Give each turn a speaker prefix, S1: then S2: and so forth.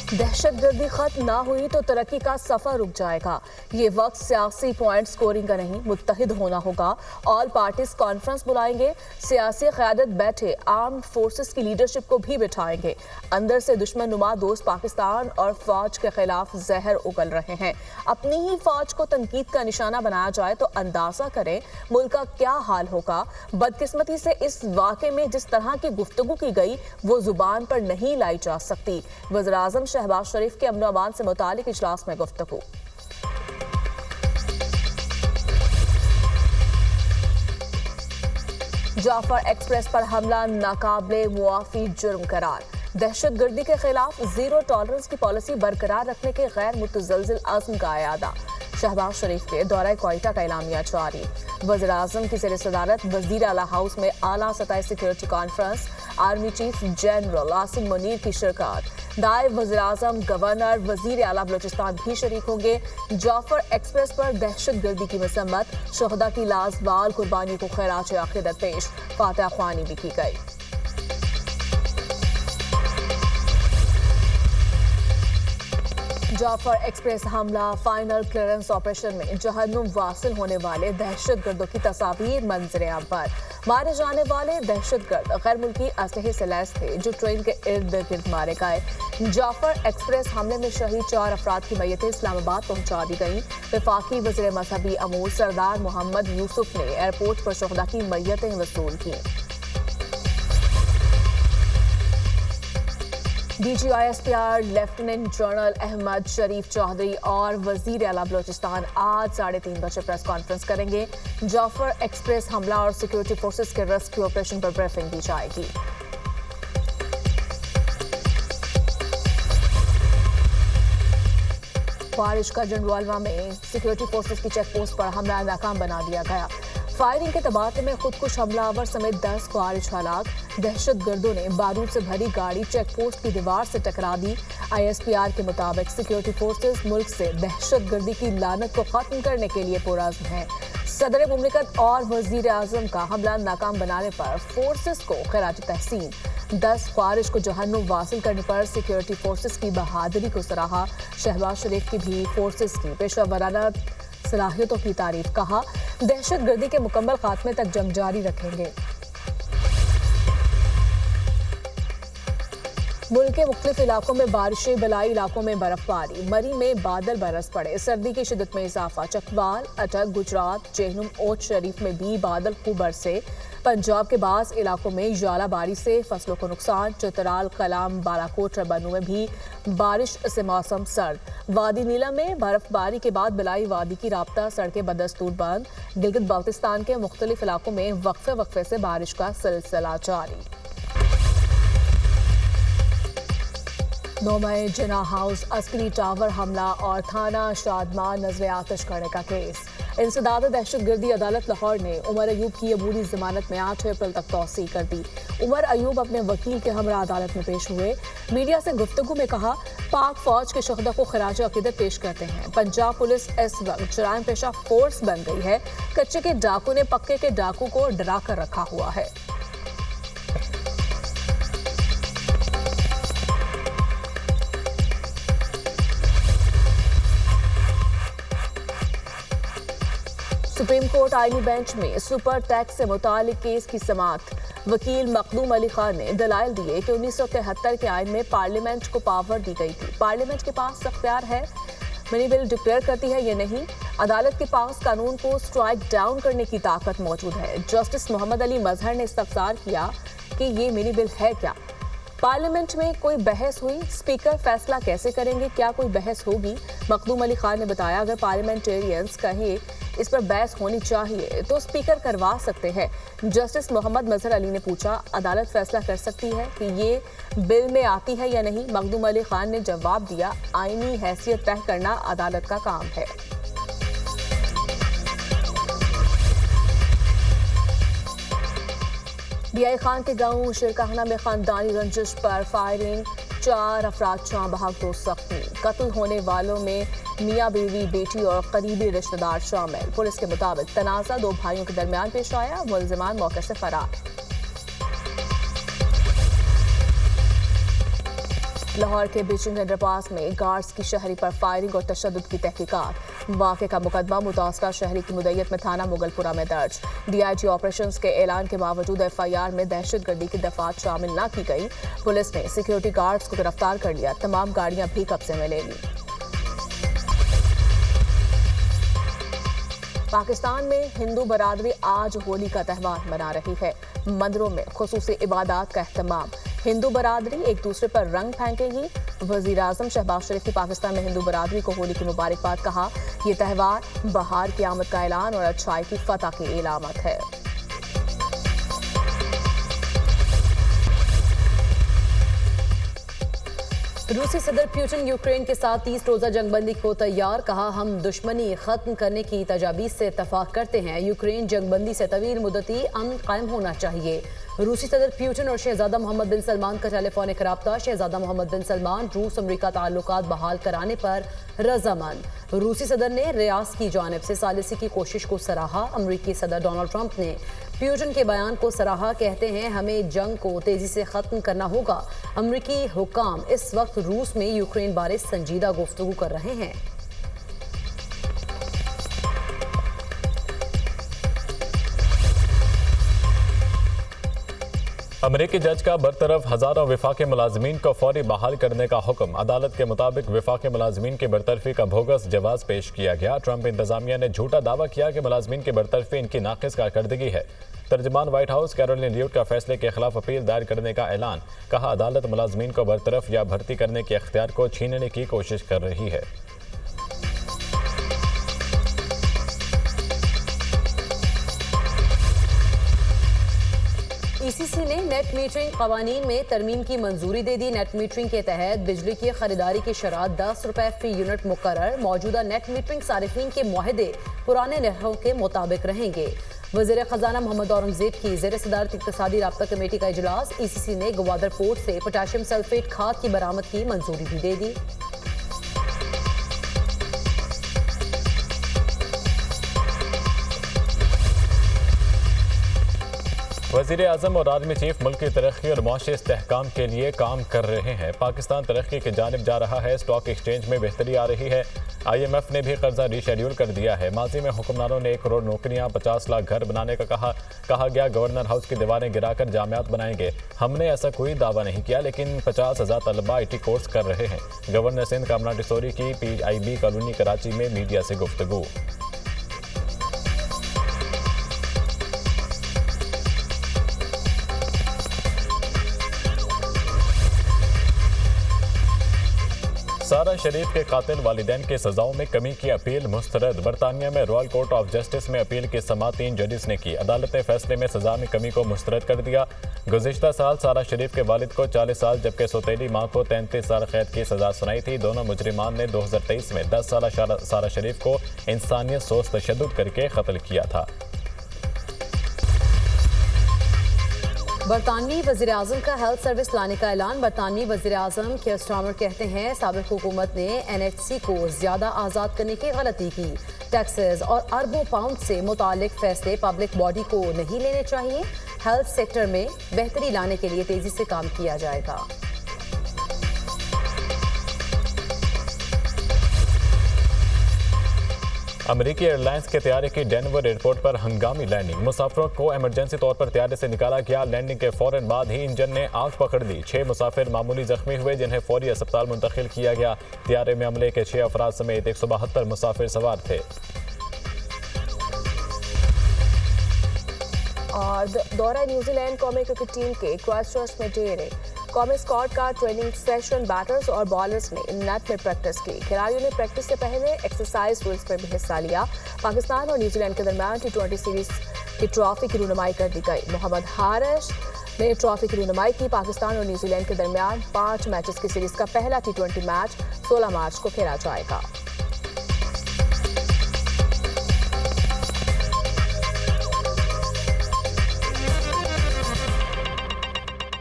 S1: दहशत गर्दी खत्म ना हुई तो तरक्की का सफर रुक जाएगा। ये वक्त सियासी पॉइंट स्कोरिंग का नहीं, मुत्तहिद होना होगा। ऑल पार्टीज कॉन्फ्रेंस बुलाएंगे, सियासी क़यादत बैठे आर्म्ड फोर्सेस की लीडरशिप को भी बिठाएंगे। अंदर से दुश्मन नुमा दोस्त पाकिस्तान और फौज के खिलाफ जहर उगल रहे हैं। अपनी ही फौज को तनकीद का निशाना बनाया जाए तो अंदाजा करें मुल्क का क्या हाल होगा। बदकिस्मती से इस वाक़े में जिस तरह की गुफ्तगू की गई वो जुबान पर नहीं लाई जा सकती। वज़ीर-ए-आज़म शहबाज शरीफ के अमन अमान से मुतालिक इजलास में गुफ्तगू। जाफर एक्सप्रेस पर हमला नाकाबिले मुआफी जुर्म करार। दहशत गर्दी के खिलाफ जीरो टॉलरेंस की पॉलिसी बरकरार रखने के गैर मुतज़लज़िल अज़्म का इयादा। शहबाज शरीफ के दौरा क्वेटा का एलामिया जारी। वज़ीर-ए-आज़म की ज़ेर सदारत वज़ीर आला हाउस में आला सतह security conference, army chief general Asim Munir की शिरकत। नायब वज़ीर-ए-आज़म, गवर्नर, वज़ीर आला बलूचिस्तान भी शरीक होंगे। जाफर एक्सप्रेस पर दहशत गर्दी की मसम्मत, शहदा की लाजवाल कुर्बानी को खैरात अक़ीदत पेश, फातिहा ख्वानी भी की गई। जाफर एक्सप्रेस हमला, फाइनल क्लियरेंस ऑपरेशन में जहन्नुम वासिल होने वाले दहशत गर्दों की तस्वीर मंजर-ए-आम पर। मारे जाने वाले दहशतगर्द गैर मुल्की असलहे से लैस थे जो ट्रेन के इर्द गिर्द मारे गए। जाफर एक्सप्रेस हमले में शहीद 4 अफराद की मैयतें इस्लामाबाद पहुंचा दी गईं। वफाकी वज़ीर मजहबी अमूर सरदार मोहम्मद यूसुफ ने एयरपोर्ट पर शुहदा की मैयतें वसूल की। DGISPR लेफ्टिनेंट जनरल अहमद शरीफ चौधरी और वज़ीर आला बलूचिस्तान आज 3:30 बजे प्रेस कॉन्फ्रेंस करेंगे। जाफर एक्सप्रेस हमला और सिक्योरिटी फोर्सेस के रेस्क्यू ऑपरेशन पर ब्रीफिंग दी जाएगी। बारिश का जंडवालवा में सिक्योरिटी फोर्सेस की चेक पोस्ट पर हमला नाकाम बना दिया गया। फायरिंग के तबादले में खुदकुश हमलावर समेत 10 ख्वारिज हलाक। दहशत गर्दों ने बारूद से भरी गाड़ी चेक पोस्ट की दीवार से टकरा दी। ISPR के मुताबिक सिक्योरिटी फोर्सेस मुल्क से दहशत गर्दी की लानत को खत्म करने के लिए पुरअज़्म हैं। सदर मुमलिकत और वज़ीर आज़म का हमला नाकाम बनाने पर फोर्सेस को खिराज तहसीन। 10 ख्वारिज को जहन्नुम वासिल करने पर सिक्योरिटी फोर्सेस की बहादुरी को सराहा। शहबाज शरीफ की भी फोर्सेस की पेशा वराना सलाहियतों की तारीफ। कहा, दहशत गर्दी के मुकम्मल खात्मे तक जंग जारी रखेंगे। मुल्क के मुख्तलिफ इलाकों में बारिशें, बलाई इलाकों में बर्फबारी। मरी में बादल बरस पड़े, सर्दी की शिद्दत में इजाफा। चकवाल, अटक, गुजरात, जेहनुम, ओच शरीफ में भी बादल खूब बरसे। पंजाब के बास इलाकों में ज्वालाबारी से फसलों को नुकसान। चित्राल, कलाम, बालाकोट, रबानू में भी बारिश से मौसम सर्द। वादी नीलम में बर्फबारी के बाद बलाई वादी की राब्ता सड़कें बदस्तूर बंद। गिलगित बाल्तिस्तान के मुख्तलिफ इलाकों में वक्फे वक्फे से बारिश का सिलसिला जारी। 9 मई जिना हाउस अस्करी टावर हमला और थाना शादमान नजर आतिश करने का केस। इंसदाद दहशत गर्दी अदालत लाहौर ने उमर अयूब की अबूरी जमानत में 8 अप्रैल तक तौसीह कर दी। उमर अयूब अपने वकील के हमरा अदालत में पेश हुए। मीडिया से गुफ्तगू में कहा, पाक फौज के शुहदा को खिराज अकीदत पेश करते हैं। पंजाब पुलिस इस वक्त जराइम पेशा फोर्स बन गई है। कच्चे के डाकू ने पक्के के डाकू को डरा कर रखा हुआ है। सुप्रीम कोर्ट आईनी बेंच में सुपर टैक्स से मुतालिक केस की समाअत। वकील मखदूम अली खान ने दलाइल दिए कि 1973 के आइन में पार्लियामेंट को पावर दी गई थी। पार्लियामेंट के पास अख्तियार है, मिनी बिल डिक्लेयर करती है ये नहीं। अदालत के पास कानून को स्ट्राइक डाउन करने की ताकत मौजूद है। जस्टिस मोहम्मद अली मजहर ने इस्तफसार किया कि ये मिनी बिल है क्या। पार्लियामेंट में कोई बहस हुई, स्पीकर फैसला कैसे करेंगे, क्या कोई बहस होगी? मखदूम अली खान ने बताया, अगर पार्लियामेंटेरियंस कहें इस पर बहस होनी चाहिए तो स्पीकर करवा सकते हैं। जस्टिस मोहम्मद मजहर अली ने पूछा, अदालत फैसला कर सकती है कि ये बिल में आती है या नहीं? मखदूम अली खान ने जवाब दिया, आईनी हैसियत तय करना अदालत का काम है। DI खान के गांव शेरकाहना में खानदानी रंजिश पर फायरिंग, 4 अफराद जहां बहक, 2 जख्मी। कत्ल होने वालों में मियां बीवी, बेटी और करीबी रिश्तेदार शामिल। पुलिस के मुताबिक तनाज़ा 2 भाइयों के दरमियान पेश आया। मुलजिमान मौके से फरार। लाहौर के बीचिंग अंडर पास में गार्ड्स की शहरी पर फायरिंग और तशद्दुद की तहकीकात। वाक़े का मुकदमा मुतासरा शहरी की मुद्दत में थाना मुगलपुरा में दर्ज। DIG ऑपरेशंस के ऐलान के बावजूद FIR में दहशतगर्दी की दफात शामिल न की गई। पुलिस ने सिक्योरिटी गार्ड्स को गिरफ्तार कर लिया। तमाम गाड़ियां भी कब्जे में ले ली। पाकिस्तान में हिंदू बरादरी आज होली का त्यौहार मना रही है। मंदिरों में खुसूसी इबादत का एहतमाम। हिंदू बरादरी एक दूसरे पर रंग फेंकेगी। वजीर आजम शहबाज शरीफ की पाकिस्तान में हिंदू बरादरी को होली की मुबारकबाद। कहा, ये त्यौहार बहार की आमद का ऐलान और अच्छाई की फतह की इलामत है। रूसी सदर पुतिन यूक्रेन के साथ 30 रोजा जंगबंदी को तैयार। कहा, हम दुश्मनी खत्म करने की तजावीज़ से इत्तफाक करते हैं। यूक्रेन जंगबंदी से तवील मुद्दती अमन कायम होना चाहिए। रूसी सदर पुतिन और शहजादा मोहम्मद बिन सलमान का टेलीफोनिक राब्ता। शहजादा मोहम्मद बिन सलमान रूस अमरीका ताल्लुकात बहाल कराने पर रजामंद। रूसी सदर ने रियास की जानिब से सालिसी की कोशिश को सराहा। अमरीकी सदर डोनाल्ड ट्रंप ने पुतिन के बयान को सराहा। कहते हैं, हमें जंग को तेजी से खत्म करना होगा। अमरीकी हुक्काम इस वक्त रूस में यूक्रेन बारे संजीदा गुफ्तगू कर रहे हैं।
S2: अमरीकी जज का बरतरफ हजारों विफाकी मुलाजमीन को फौरी बहाल करने का हुक्म। अदालत के मुताबिक विफाकी मुलाजमीन की बरतरफी का बोगस जवाब पेश किया गया। ट्रंप इंतजामिया ने झूठा दावा किया कि मुलाजमीन की बरतरफी इनकी नाकिस कारकर्दगी है। तर्जमान व्हाइट हाउस कैरोलिन लीविट का फैसले के खिलाफ अपील दायर करने का ऐलान। कहा, अदालत मुलाजमीन को बरतरफ या भर्ती करने के इख्तियार को छीनने की कोशिश कर रही है।
S1: ECC ने नेट मीटरिंग कवानीन में तरमीम की मंजूरी दे दी। नेट मीटरिंग के तहत बिजली की खरीदारी की शरात 10 रुपए फी यूनिट मुकर्रर। मौजूदा नेट मीटरिंग सारिफीन के मुआहदे पुराने नरखों के मुताबिक रहेंगे। वज़ीर खजाना मोहम्मद औरंगजेब की ज़ेर सदारत इक़्तिसादी राब्ता कमेटी का इजलास। ECC ने ग्वादर पोर्ट से पोटाशियम सल्फेट खाद की बरामद की मंजूरी भी दे दी।
S2: वज़ीर आज़म और आर्मी चीफ मुल्क की तरक्की और मुआशी इस्तेहकाम के लिए काम कर रहे हैं। पाकिस्तान तरक्की की जानिब जा रहा है। स्टॉक एक्सचेंज में बेहतरी आ रही है। IMF ने भी कर्जा रीशेड्यूल कर दिया है। माजी में हुक्मरानों ने 1 करोड़ नौकरियां 50 लाख घर बनाने का कहा गया। गवर्नर हाउस की दीवारें गिराकर जामियात बनाएंगे। हमने ऐसा कोई दावा नहीं किया, लेकिन 50,000 तलबा IT कोर्स कर रहे हैं। गवर्नर सिंध कामना टिसोरी की PIB कॉलोनी कराची में मीडिया से गुफ्तगू। सारा शरीफ के कातिल वालिदैन की सजाओं में कमी की अपील मुस्तरद। बरतानिया में रॉयल कोर्ट ऑफ जस्टिस में अपील की समाअत 3 जजेस ने की। अदालत ने फैसले में सजा में कमी को मुस्तरद कर दिया। गुज़िश्ता साल सारा शरीफ के वालिद को 40 साल जबकि सौतेली मां को 33 साल कैद की सजा सुनाई थी। दोनों मुजरिमान ने 2023 में 10 साल सारा शरीफ को इंसानियत सोच तशद्दुद करके कत्ल किया था।
S1: बरतानवी वज़ीर आज़म का हेल्थ सर्विस लाने का ऐलान। बरतानवी वज़ीर आज़म कियर स्टारमर कहते हैं, साबिक़ हुकूमत ने NHC को ज़्यादा आज़ाद करने की गलती की। टैक्सेस और अरबों पाउंड से मुतालिक फैसले पब्लिक बॉडी को नहीं लेने चाहिए। हेल्थ सेक्टर में बेहतरी लाने के लिए तेज़ी से काम किया जाएगा।
S2: अमेरिकी एयरलाइंस के तैयारे की डेनवर एयरपोर्ट पर हंगामी लैंडिंग। मुसाफिरों को इमरजेंसी तौर पर तैयारे से निकाला गया। लैंडिंग के फौरन बाद ही इंजन ने आग पकड़ ली। 6 मुसाफिर मामूली जख्मी हुए, जिन्हें फौरी अस्पताल मुंतकिल किया गया। तैयारे में अमले के 6 अफराद समेत 172 मुसाफिर सवार थे।
S1: और दौरा न्यूजीलैंड कौमी क्रिकेट टीम के क्राइस्टचर्च में डेरे। कौमी स्क्वाड का ट्रेनिंग सेशन बैटर्स और बॉलर्स ने नेट में प्रैक्टिस की। खिलाड़ियों ने प्रैक्टिस से पहले एक्सरसाइज ड्रिल्स में भी हिस्सा लिया। पाकिस्तान और न्यूजीलैंड के दरमियान T20 सीरीज की ट्रॉफी की रुनमाई कर दी गई। मोहम्मद हारिस ने ट्रॉफी की रुनमाई की। पाकिस्तान और न्यूजीलैंड के दरमियान 5 मैचेस की सीरीज का पहला T20 मैच 16 मार्च को खेला जाएगा।